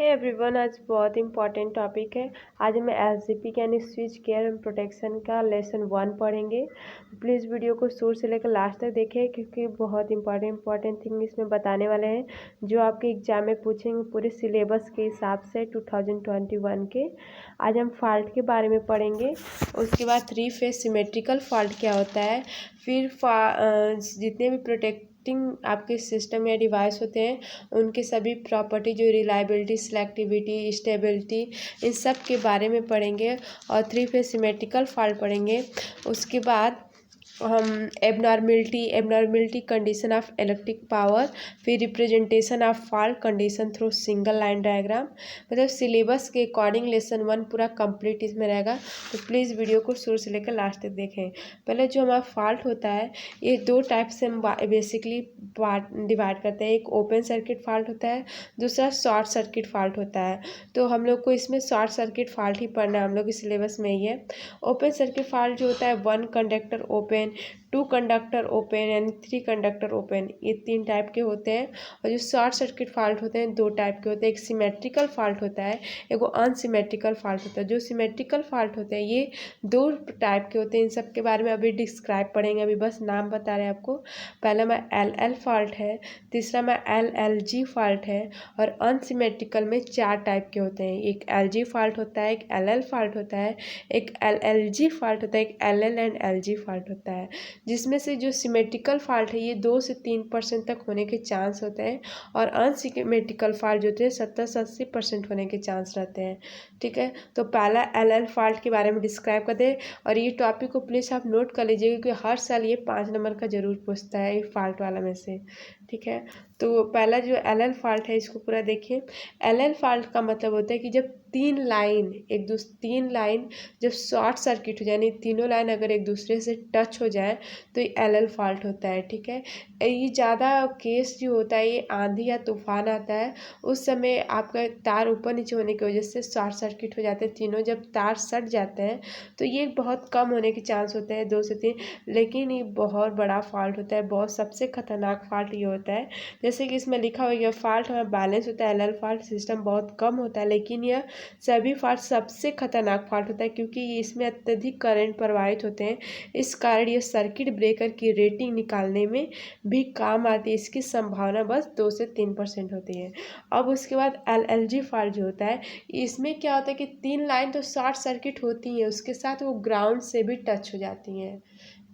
Hey everyone, आज बहुत important topic है। आज हम एसजीपी यानी स्विच केयर एंड प्रोटेक्शन का लेसन 1 पढ़ेंगे। प्लीज़ वीडियो को शुरू से लेकर लास्ट तक देखें, क्योंकि बहुत इंपॉर्टेंट थिंग इसमें बताने वाले हैं जो आपके एग्जाम में पूछेंगे पूरे सिलेबस के हिसाब से 2021 के। आज हम फॉल्ट के बारे में पढ़ेंगे। उसके बाद 3 फेज सिमेट्रिकल फॉल्ट क्या होता है, फिर जितने भी आपके सिस्टम या डिवाइस होते हैं उनके सभी प्रॉपर्टी, जो रिलायबिलिटी, सिलेक्टिविटी, स्टेबिलिटी, इन सब के बारे में पढ़ेंगे। और 3 फेज सिमेट्रिकल फॉल्ट पढ़ेंगे। उसके बाद हम abnormality condition of electric power, फिर representation of fault condition through single line diagram. मतलब सिलेबस के अकॉर्डिंग लेसन 1 पूरा कंप्लीट इसमें रहेगा, तो प्लीज़ वीडियो को शुरू से लेकर लास्ट तक देखें। पहले जो हमारा फॉल्ट होता है, ये 2 टाइप से हम बेसिकली डिवाइड करते हैं। एक ओपन सर्किट फॉल्ट होता है, दूसरा शॉर्ट सर्किट फॉल्ट होता है। तो हम लोग को इसमें शॉर्ट सर्किट फॉल्ट ही पढ़ना है, हम लोग के सिलेबस में ही है। ओपन सर्किट फॉल्ट जो होता है, 1 conductor open, 2 conductor open and 3 conductor open, ये 3 टाइप के होते हैं। और जो शॉर्ट सर्किट फॉल्ट होते हैं 2 टाइप के होते हैं। एक सिमेट्रिकल फॉल्ट होता है, एक अनसिमेट्रिकल फॉल्ट होता है। जो सिमेट्रिकल फॉल्ट होते हैं ये 2 टाइप के होते हैं। इन सब के बारे में अभी डिस्क्राइब पढ़ेंगे, अभी बस नाम बता रहे हैं आपको। पहला में एल फॉल्ट है, तीसरा में LLG फॉल्ट है। और अनसिमेट्रिकल में 4 टाइप के होते हैं। एक LG फॉल्ट होता है, एक LL फॉल्ट होता है, एक LLG फॉल्ट होता है, एक LL एंड LG फॉल्ट होता है। जिसमें से जो सिमेट्रिकल फॉल्ट है ये 2 से 3% तक होने के चांस होते हैं, और अनसिमेट्रिकल फॉल्ट जो होते हैं 70 से 80% होने के चांस रहते हैं। ठीक है, तो पहला LL फॉल्ट के बारे में डिस्क्राइब कर दे। और ये टॉपिक को प्लीज़ आप नोट कर लीजिएगा, क्योंकि हर साल ये 5 नंबर का जरूर पूछता है ये फॉल्ट वाला में से। ठीक है, तो पहला जो LL फॉल्ट है इसको पूरा देखिए। LL फॉल्ट का मतलब होता है कि जब 3 लाइन जब शॉर्ट सर्किट हो जाए, यानी तीनों लाइन अगर एक दूसरे से टच हो जाए तो ये LL फॉल्ट होता है। ठीक है, ये ज़्यादा केस जो होता है ये आंधी या तूफान आता है, उस समय आपका तार ऊपर नीचे होने की वजह से शॉर्ट सर्किट हो जाते हैं तीनों। जब तार सट जाते हैं तो ये बहुत कम होने के चांस होते हैं, 2 से 3, लेकिन ये बहुत बड़ा फॉल्ट होता है। बहुत सबसे खतरनाक फॉल्ट ये होता है। जैसे कि इसमें लिखा हुआ है फॉल्ट हमें बैलेंस होता है, LL फॉल्ट सिस्टम बहुत कम होता है, लेकिन यह सभी फॉल्ट सबसे खतरनाक फॉल्ट होता है, क्योंकि इसमें अत्यधिक करंट प्रवाहित होते हैं। इस कारण यह सर्किट ब्रेकर की रेटिंग निकालने में भी काम आती है। इसकी संभावना बस 2 से 3% होती है। अब उसके बाद LLG फॉल्ट जो होता है, इसमें क्या होता है कि 3 लाइन तो शॉर्ट सर्किट होती हैं, उसके साथ वो ग्राउंड से भी टच हो जाती हैं।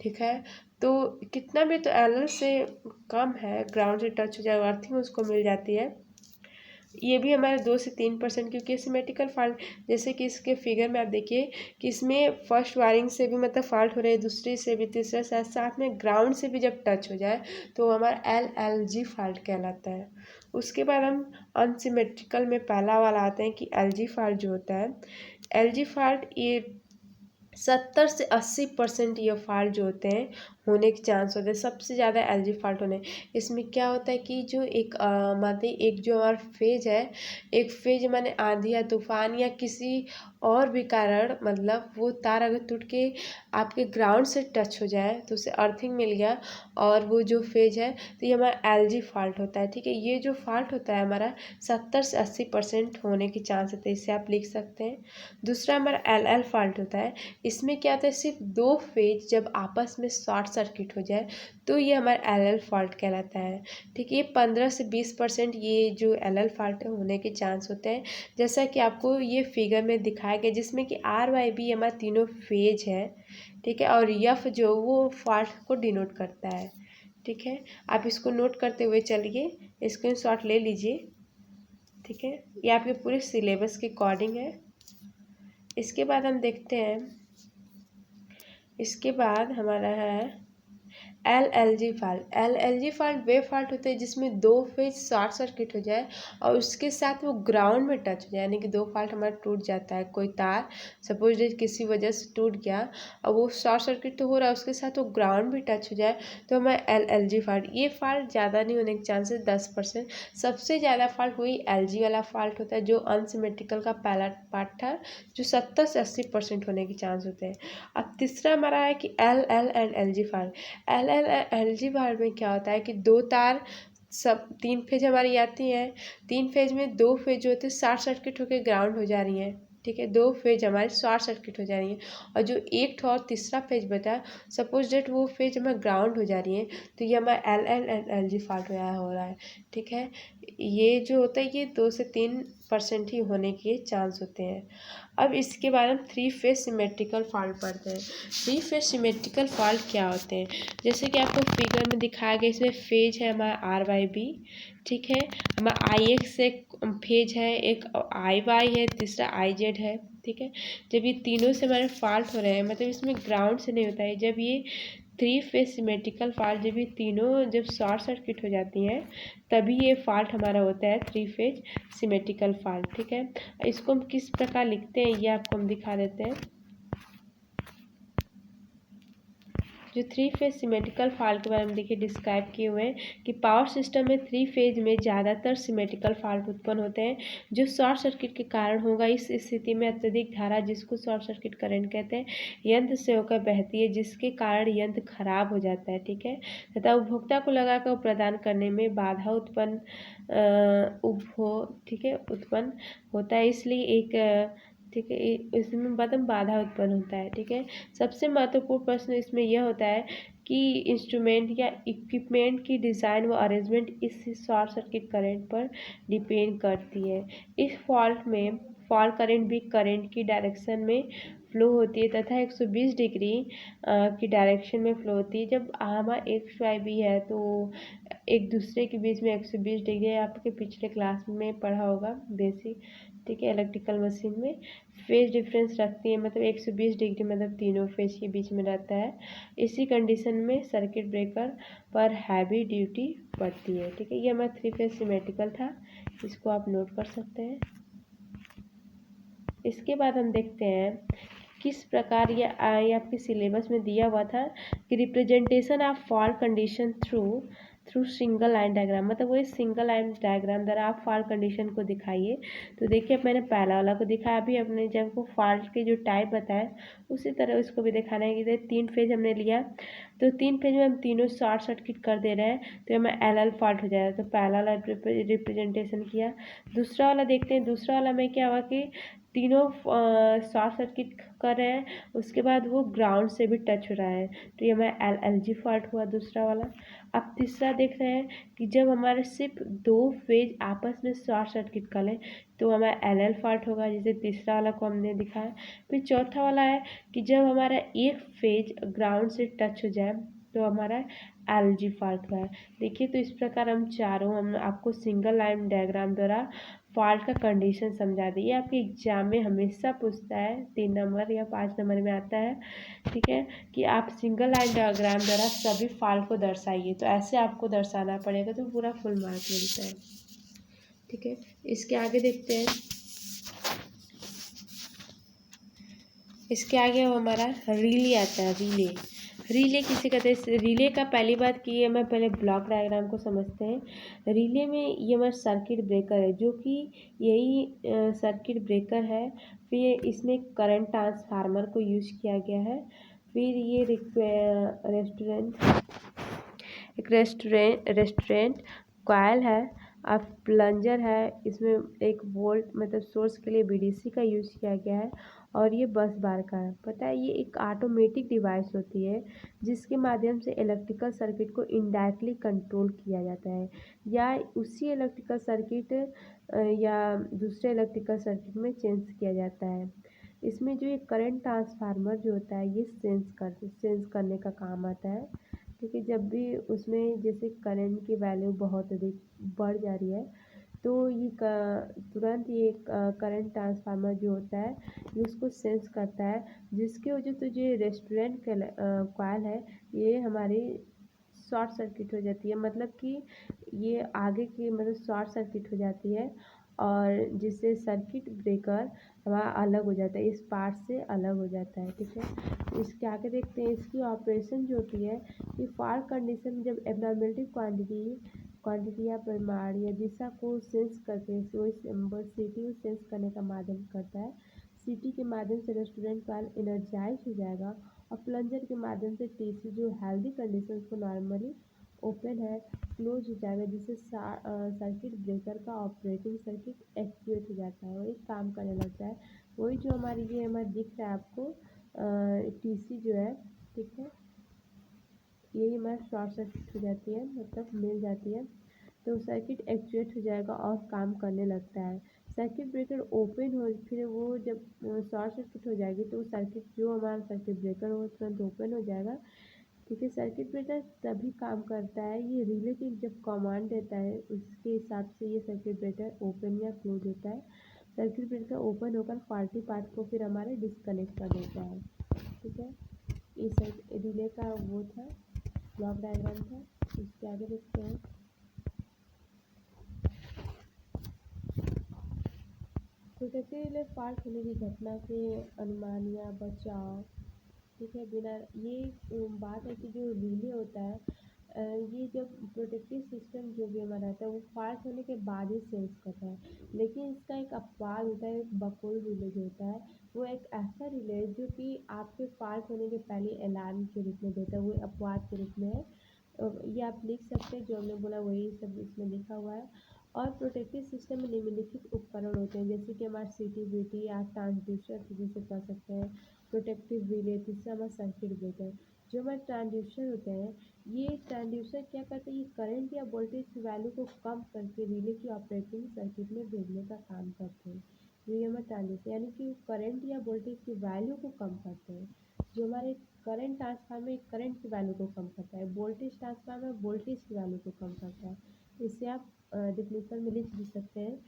ठीक है, तो कितना भी तो LL से कम है, ग्राउंड से टच हो जाए, अर्थिंग उसको मिल जाती है। ये भी हमारे 2 से 3%, क्योंकि सिमेट्रिकल फॉल्ट, जैसे कि इसके फिगर में आप देखिए कि इसमें फर्स्ट वायरिंग से भी मतलब फॉल्ट हो रही है, दूसरी से भी, तीसरा साथ में ग्राउंड से भी जब टच हो जाए तो हमारा LLG फॉल्ट कहलाता है। उसके बाद हम अनसिमेट्रिकल में पहला वाला आते हैं कि LG फॉल्ट जो होता है। LG फॉल्ट ये 70 से 80% ये फॉल्ट जो होते हैं होने के चांस होते हैं, सबसे ज़्यादा LG फॉल्ट होने। इसमें क्या होता है कि जो एक माने एक जो हमारा फेज है, एक फेज माने आंधी या तूफान या किसी और भी कारण, मतलब वो तार अगर टूट के आपके ग्राउंड से टच हो जाए तो उसे अर्थिंग मिल गया, और वो जो फेज है तो ये हमारा LG फॉल्ट होता है। ठीक है, ये जो फॉल्ट होता है हमारा 70 से 80% होने के चांस होते हैं, इसे आप लिख सकते हैं। दूसरा हमारा LL फॉल्ट होता है। इसमें क्या होता है, सिर्फ 2 फेज जब आपस में शॉर्ट सर्किट हो जाए तो ये हमारा LL फॉल्ट कहलाता है। ठीक है, ये 15 से 20% ये जो LL फॉल्ट होने के चांस होते हैं, जैसा कि आपको ये फिगर में दिखाया गया, जिसमें कि RYB हमारा तीनों फेज है। ठीक है, और F जो वो फॉल्ट को डिनोट करता है। ठीक है, आप इसको नोट करते हुए चलिए, स्क्रीनशॉट ले लीजिए। ठीक है, ये आपके पूरे सिलेबस के अकॉर्डिंग है। इसके बाद हम देखते हैं, इसके बाद हमारा है LLG fault. LLG fault way fault होते हैं जिसमें 2 फेज शॉर्ट सर्किट हो जाए और उसके साथ वो ग्राउंड में टच हो जाए, यानी कि 2 फॉल्ट हमारा टूट जाता है। कोई तार सपोज किसी वजह से टूट गया और वो शॉर्ट सर्किट तो हो रहा है, उसके साथ वो ग्राउंड भी टच हो जाए तो हमारा LLG फॉल्ट। ये फॉल्ट ज़्यादा नहीं होने के चांसेस 10%। सबसे ज़्यादा फॉल्ट वही LG वाला फॉल्ट होता है, जो अनसिमेट्रिकल का पहला पार्ट था, जो 70 से 80% होने के चांस होते हैं। अब तीसरा हमारा है कि LL and LG fault. LL LG fault में क्या होता है कि 2 तार सब 3 फेज हमारी आती हैं। 3 फेज में 2 फेज जो होते हैं शॉर्ट सर्किट होकर ग्राउंड हो जा रही हैं, ठीक है। 2 फेज हमारे शॉर्ट सर्किट हो जा रही हैं और जो एक ठो और तीसरा फेज बचा, सपोज डेट वो फेज हमारे ग्राउंड हो जा रही है, तो ये हमारा L L L L G fault हो रहा है, ठीक है। ये जो होता है ये 2 से 3% ही होने के चांस होते हैं। अब इसके बाद हम 3 फेज सिमेट्रिकल फॉल्ट पढ़ते हैं। 3 फेज सिमेट्रिकल फॉल्ट क्या होते हैं, जैसे कि आपको फिगर में दिखाया गया, इसमें फेज है हमारा आर वाई बी, ठीक है। हमारा आई एक्स एक फेज है, एक आई वाई है, तीसरा आई जेड है, ठीक है। जब ये तीनों से हमारे फॉल्ट हो रहे हैं, मतलब इसमें ग्राउंड से नहीं होता है, जब ये 3 फेज सिमेट्रिकल फॉल्ट, जब ये तीनों जब शॉर्ट सर्किट हो जाती हैं तभी ये फॉल्ट हमारा होता है 3 फेज सिमेट्रिकल फॉल्ट, ठीक है। इसको हम किस प्रकार लिखते हैं ये आपको हम दिखा देते हैं। जो 3 फेज सिमेट्रिकल फॉल्ट के बारे में देखिए डिस्क्राइब किए हुए हैं कि पावर सिस्टम में 3 फेज में ज़्यादातर सिमेट्रिकल फॉल्ट उत्पन्न होते हैं जो शॉर्ट सर्किट के कारण होगा। इस स्थिति में अत्यधिक धारा, जिसको शॉर्ट सर्किट करंट कहते हैं, यंत्र से होकर बहती है, जिसके कारण यंत्र खराब हो जाता है, ठीक है। तथा उपभोक्ता को लगाकर प्रदान करने में बाधा उत्पन्न ठीक है उत्पन्न होता है, इसलिए एक ठीक है इसमें बाधा उत्पन्न होता है, ठीक है। सबसे महत्वपूर्ण प्रश्न इसमें यह होता है कि इंस्ट्रूमेंट या इक्विपमेंट की डिज़ाइन व अरेंजमेंट इस शॉर्ट सर्किट करंट पर डिपेंड करती है। इस फॉल्ट में फॉल्ट करंट भी करंट की डायरेक्शन में फ्लो होती है तथा 120 डिग्री की डायरेक्शन में फ्लो होती है। जब हमारा एक्स वाई बी है तो एक दूसरे के बीच में 120 डिग्री, आपके पिछले क्लास में पढ़ा होगा बेसिक, ठीक है, इलेक्ट्रिकल मशीन में फेज डिफरेंस रखती है, मतलब 120 डिग्री मतलब तीनों फेज के बीच में रहता है। इसी कंडीशन में सर्किट ब्रेकर पर हैवी ड्यूटी पड़ती है, ठीक है। ये हमारा 3 फेज सिमेट्रिकल था, इसको आप नोट कर सकते हैं। इसके बाद हम देखते हैं किस प्रकार ये आपके सिलेबस में दिया हुआ था कि representation of fault condition through single line diagram, मतलब वो इस सिंगल लाइन डायग्राम द्वारा आप फॉल्ट कंडीशन को दिखाइए। तो देखिए अब मैंने पहला वाला को दिखाया, अभी अपने जब को फॉल्ट के जो टाइप बताया उसी तरह उसको भी दिखाना है कि 3 फेज हमने लिया, तो 3 फेज में हम तीनों शॉर्ट सर्किट कर दे रहे हैं तो हमें एल एल फॉल्ट हो जाएगा। तो पहला वाला रिप्रेजेंटेशन किया। दूसरा वाला देखते हैं, दूसरा वाला में क्या हुआ कि तीनों शॉर्ट सर्किट कर रहे हैं, उसके बाद वो ग्राउंड से भी टच हो रहा है, तो ये हमारा एल एल जी फॉल्ट हुआ दूसरा वाला। अब तीसरा देख रहे हैं कि जब हमारे सिर्फ 2 फेज आपस में शॉर्ट सर्किट कर लें तो हमारा एल एल फॉल्ट होगा, जैसे तीसरा वाला को हमने दिखाया। फिर चौथा वाला है कि जब हमारा एक फेज ग्राउंड से टच हो जाए तो हमारा एल जी फॉल्ट हुआ है। देखिए तो इस प्रकार हम आपको सिंगल लाइन डायग्राम द्वारा फॉल्ट का कंडीशन समझा दी। ये आपके एग्जाम में हमेशा पूछता है, 3 नंबर या 5 नंबर में आता है, ठीक है, कि आप सिंगल लाइन डायग्राम द्वारा सभी फॉल्ट को दर्शाइए। तो ऐसे आपको दर्शाना पड़ेगा तो पूरा फुल मार्क मिलता है, ठीक है। इसके आगे देखते हैं, इसके आगे अब हमारा रिले आता है। रिले किसे कहते हैं, रिले का पहली बात की है, मैं पहले ब्लॉक डायग्राम को समझते हैं। रिले में ये हमारा सर्किट ब्रेकर है, जो कि यही सर्किट ब्रेकर है। फिर इसमें करंट ट्रांसफार्मर को यूज किया गया है। फिर ये रेस्टोरेंट कॉइल है, अब प्लंजर है, इसमें एक वोल्ट मतलब सोर्स के लिए बीडीसी का यूज किया गया है। और ये बस बार का है। पता है ये एक ऑटोमेटिक डिवाइस होती है जिसके माध्यम से इलेक्ट्रिकल सर्किट को इनडायरेक्टली कंट्रोल किया जाता है, या उसी इलेक्ट्रिकल सर्किट या दूसरे इलेक्ट्रिकल सर्किट में चेंज किया जाता है। इसमें जो ये करंट ट्रांसफार्मर जो होता है ये सेंस करने का काम आता है, ठीक है। जब भी उसमें जैसे करंट की वैल्यू बहुत अधिक बढ़ जा रही है तो ये तुरंत ये करंट ट्रांसफार्मर जो होता है ये उसको सेंस करता है, जिसकी वजह से जो रेस्टोरेंट कॉइल है ये हमारी शॉर्ट सर्किट हो जाती है, मतलब कि ये आगे की मतलब शॉर्ट सर्किट हो जाती है और जिससे सर्किट ब्रेकर हमारा अलग हो जाता है, इस पार्ट से अलग हो जाता है, ठीक है। इसके आगे देखते हैं इसकी ऑपरेशन जो होती है कि फॉल्ट कंडीशन जब एबनॉर्मेलिटी क्वांटिटी या परिमाण या दिशा को सेंस करके सीटी को सेंस करने का माध्यम करता है। सीटी के माध्यम से रेस्टोरेंट कॉइल एनर्जाइज हो जाएगा और प्लंजर के माध्यम से टीसी जो हेल्दी कंडीशन को नॉर्मली ओपन है, क्लोज हो जाएगा, जिससे सर्किट ब्रेकर का ऑपरेटिंग सर्किट एक्टिवेट हो जाता है, वही काम करने लगता है। वही जो हमारी ये हमारा दिख रहा है आपको टीसी जो है, ठीक है, यही हमारा शॉर्ट सर्किट हो जाती है, मतलब मिल जाती है, तो सर्किट एक्चुएट हो जाएगा और काम करने लगता है। सर्किट ब्रेकर ओपन हो, फिर वो जब शॉर्ट सर्किट हो जाएगी तो सर्किट जो हमारा सर्किट ब्रेकर हो तुरंत ओपन हो जाएगा। ठीक है, सर्किट ब्रेकर तभी काम करता है, ये रिले की जब कमांड देता है उसके हिसाब से ये सर्किट ब्रेकर ओपन या क्लोज होता है। सर्किट ब्रेकर ओपन होकर फॉल्टी पार्ट को फिर हमारे डिस्कनेक्ट कर देता है। ठीक है, ये रिले का वो था, ब्लॉक डायग्राम था। इसके आगे देखते हैं। प्रोटेक्टिव रिले फॉल्ट होने की घटना के अनुमान या बचाव। ठीक है, बिना ये बात है कि जो रिले होता है ये जब प्रोटेक्टिव सिस्टम जो भी हमारा रहता है वो फॉल्ट होने के बाद ही सेंस करता है, लेकिन इसका एक अपवाद होता है, एक बकौल रिले जो होता है वो एक ऐसा रिले है जो कि आपके फॉल्ट होने के पहले अलार्म के रूप में देता है, वो अपवाद के रूप में है। ये आप लिख सकते हैं, जो हमने बोला वही सब इसमें लिखा हुआ है। और प्रोटेक्टिव सिस्टम में निम्नलिखित उपकरण होते हैं, जैसे कि हमारा CTBT या ट्रांसड्यूसर जिसे कह सकते हैं, प्रोटेक्टिव रिले, तीसरा हमारा सर्किट ब्रेकर। जो हमारे ट्रांसड्यूसर होते हैं, ये ट्रांसड्यूसर क्या करते हैं, ये करंट या वोल्टेज की वैल्यू को कम करके रिले की ऑपरेटिंग सर्किट में भेजने का काम करते हैं। ये हमारे ट्रांसड्यूसर यानी कि करंट या वोल्टेज की वैल्यू को कम करते हैं। जो हमारे करंट ट्रांसफार्मर करंट की वैल्यू को कम करता है, वोल्टेज ट्रांसफार्मर वोल्टेज की वैल्यू को कम करता है। इसे आप डिफिनेशन में लिख भी सकते हैं।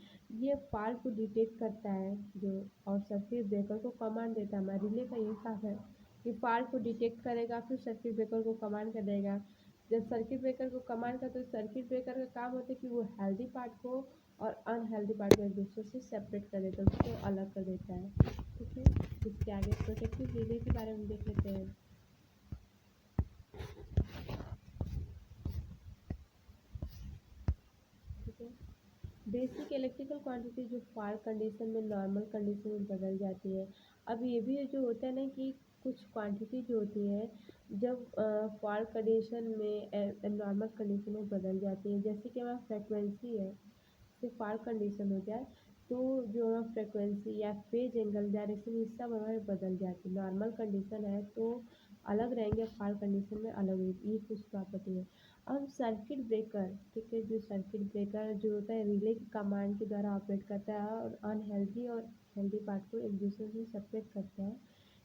ये फॉल्ट को डिटेक्ट करता है जो, और सर्किट ब्रेकर को कमांड देता है। हमारे रिले का यही काम है कि फॉल्ट को डिटेक्ट करेगा, फिर सर्किट ब्रेकर को कमांड कर देगा। जब सर्किट ब्रेकर को कमांड करते तो सर्किट ब्रेकर का काम होता है कि वो हेल्दी पार्ट को और अनहेल्दी पार्ट को एक दूसरे से सेपरेट कर देता है, उसको अलग कर देता है। ठीक है, इसके आगे प्रोटेक्टिव रिले के बारे में देख लेते हैं। ठीक है, बेसिक इलेक्ट्रिकल क्वांटिटी जो फॉल्ट कंडीशन में नॉर्मल कंडीशन में बदल जाती है। अब ये भी जो होता है ना कि कुछ क्वांटिटी जो होती है जब फॉल्ट कंडीशन में नॉर्मल कंडीशन में बदल जाती है, जैसे कि हमारा फ्रिक्वेंसी है, से फॉल्ट कंडीशन हो जाए तो जो फ्रिक्वेंसी या फेज एंगल डायरेक्शन ये सब हमारे बदल जाती है। नॉर्मल कंडीशन है तो अलग रहेंगे, फॉल्ट कंडीशन में अलग होगी, ये कुछ प्रॉपर्टी है। अब सर्किट ब्रेकर, ठीक है, जो सर्किट ब्रेकर जो होता है रिले की कमांड के द्वारा ऑपरेट करता है और अनहेल्दी और हेल्दी पार्ट को एक दूसरे से सेपरेट करता है।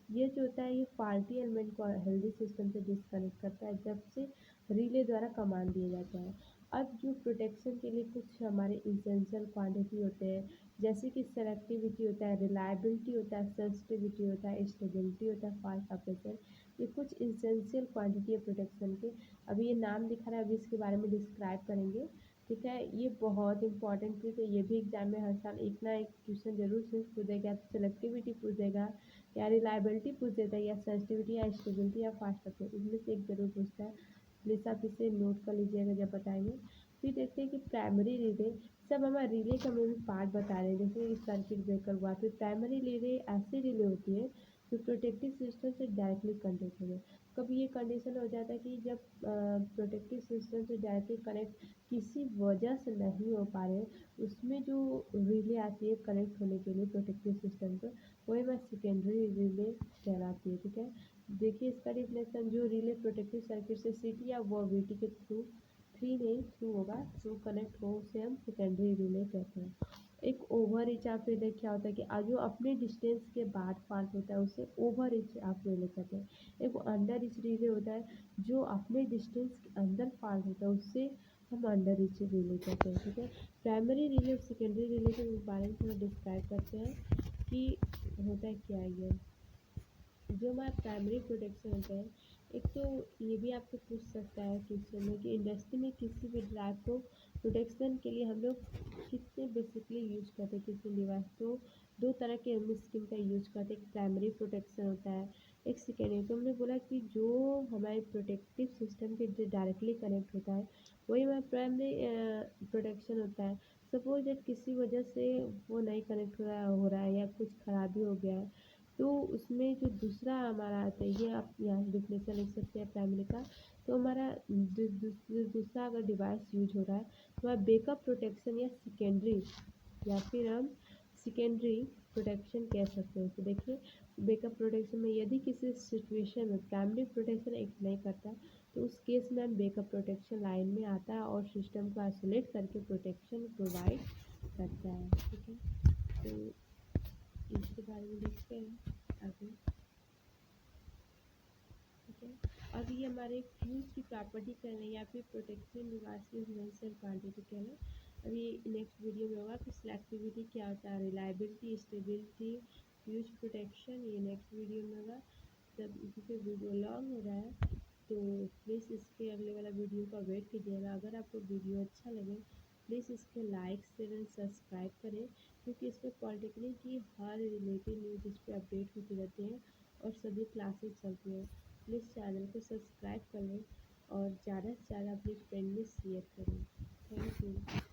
ये जो होता है ये फॉल्टी एलिमेंट को हेल्दी सिस्टम से डिस्कनेक्ट करता है जब से रिले द्वारा कमांड दिया जाता है। अब जो प्रोटेक्शन के लिए कुछ हमारे इसेंशियल क्वांटिटी होते हैं, जैसे कि सेलेक्टिविटी होता है, रिलायबिलिटी होता है, सेंसिटिविटी होता है, स्टेबिलिटी होता है, फॉल्ट ऑपरेशन, ये कुछ इसेंशियल क्वांटिटी है प्रोटेक्शन के। अभी ये नाम दिखा रहा है, अभी इसके बारे में डिस्क्राइब करेंगे। ठीक है, ये बहुत इंपॉर्टेंट चीज़ है, ये भी एग्जाम में हर साल एक ना एक क्वेश्चन जरूर से पूछ देगा, या तो सेलेक्टिविटी पूछ देगा, या रिलायबिलिटी पूछ देता है, या सेंसिटिविटी या स्टेबिलिटी या फास्ट ऑपरेशन, इनमें से एक जरूर पूछता है। प्लीज़ आप इसे नोट कर लीजिएगा जब बताएंगे। फिर देखते हैं कि प्राइमरी रिले, सब हमारे रिले का मैं भी पार्ट बता रहे हैं, जैसे कि सर्किट ब्रेकर हुआ। फिर प्राइमरी रिले ऐसी रिले होती है जो प्रोटेक्टिव सिस्टम से डायरेक्टली कनेक्ट हो जाए। कभी ये कंडीशन हो जाता है कि जब प्रोटेक्टिव सिस्टम से डायरेक्टली कनेक्ट किसी वजह से नहीं हो पा रहे, उसमें जो रिले आती है कनेक्ट होने के लिए प्रोटेक्टिव सिस्टम को, वही मैं सेकेंडरी रिले कहलाती है। ठीक है, देखिए इसका डिफिनेशन, जो रिले प्रोटेक्टिव सर्किट से सीटी या वो वीटी के थ्रू, थ्री नहीं थ्रू होगा, थ्रू कनेक्ट हो उसे हम सेकेंडरी रिले कहते हैं। एक ओवर रीच आप रिले क्या होता है कि जो अपने डिस्टेंस के बाद फॉल्ट होता है उसे ओवर रीच आप रिले कहते हैं। एक अंडर रीच रिले होता है जो अपने डिस्टेंस के अंदर फॉल्ट होता है, उससे हम अंडर रीच रिले कहते हैं। ठीक है, प्राइमरी रिले और सेकेंडरी रिले के बारे में थोड़ा डिस्क्राइब करते हैं कि होता है क्या है ये। जो हमारा प्राइमरी प्रोटेक्शन होता है, एक तो ये भी आपको पूछ सकता है क्वेश्चन में कि इंडस्ट्री में किसी भी ड्राइव को प्रोटेक्शन के लिए हम लोग कितने बेसिकली यूज करते हैं, किसी डिवाइस तो दो तरह के हम स्कीम का यूज करते हैं। एक प्राइमरी प्रोटेक्शन होता है, एक सेकेंडरी। तो हमने बोला कि जो हमारे प्रोटेक्टिव सिस्टम के जो डायरेक्टली कनेक्ट होता है वही हमारा प्राइमरी प्रोटेक्शन होता है। सपोज दैट किसी वजह से वो नहीं कनेक्ट हो रहा है या कुछ खराबी हो गया है तो उसमें जो दूसरा हमारा आता है, ये आप यहाँ डिफिनेशन लिख सकते हैं प्राइमरी का। तो हमारा दूसरा अगर डिवाइस यूज हो रहा है तो हमारा बैकअप प्रोटेक्शन या सेकेंडरी, या फिर हम सेकेंडरी प्रोटेक्शन कह सकते हैं। तो देखिए, बैकअप प्रोटेक्शन में यदि किसी सिचुएशन में प्राइमरी प्रोटेक्शन एक्ट नहीं करता तो उस केस में हम बैकअप प्रोटेक्शन लाइन में आता है और सिस्टम को आइसोलेट करके प्रोटेक्शन प्रोवाइड करता है। ठीक है, तो इसके बारे में देखते हैं आगे। ठीक है, अब ये हमारे फ्यूज की प्रॉपर्टी कह लें या फिर प्रोटेक्शन डिवाइस की इसेंशियल क्वांटिटी कह लें। अभी नेक्स्ट वीडियो में होगा कि सिलेक्टिविटी क्या होता है, रिलायबिलिटी, स्टेबिलिटी, फ्यूज प्रोटेक्शन, ये नेक्स्ट वीडियो में होगा। जब क्योंकि वीडियो लॉन्ग हो रहा है तो प्लीज़ इसके अगले वाला वीडियो का वेट कीजिएगा। अगर आपको वीडियो अच्छा लगे प्लीज़ इसके लाइक शेयर एंड सब्सक्राइब करें, क्योंकि इसमें पॉलिटेक्निक की हर रिलेटेड न्यूज़ इस पर अपडेट होती रहती हैं और सभी क्लासेस चलती हैं। प्लीज़ चैनल को सब्सक्राइब कर लें और ज़्यादा से ज़्यादा अपने फ्रेंड में शेयर करें। Thank you.